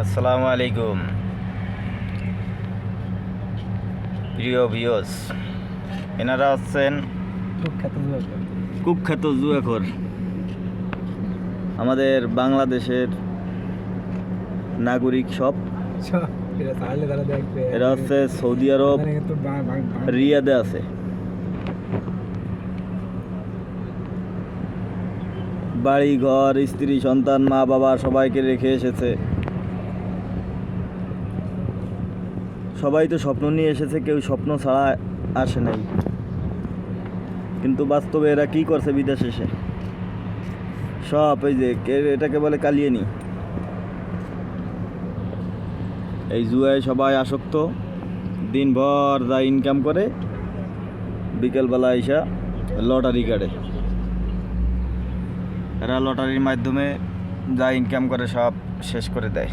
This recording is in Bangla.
আসসালামু আলাইকুম প্রিয় ভিউয়ার্স, এনারা হচ্ছেন কুখ্যাত জুয়াখোর। আমাদের বাংলাদেশের নাগরিক সব এরা হচ্ছে সৌদি আরব রিয়াদে আছে। বাড়ি ঘর, স্ত্রী, সন্তান, মা বাবা সবাইকে রেখে এসেছে। সবাই তো স্বপ্ন নিয়ে এসেছে, কেউ স্বপ্ন ছাড়া আসে নাই। কিন্তু বাস্তবে এরা কি করছে বিদেশে এসে? সব এই যে এটাকে বলে কালিয়ানি। এই জুয়ায় সবাই আসক্ত, দিনভর যা ইনকাম করে বিকেলবেলা আইসা লটারি কাটে। এরা লটারির মাধ্যমে যা ইনকাম করে সব শেষ করে দেয়।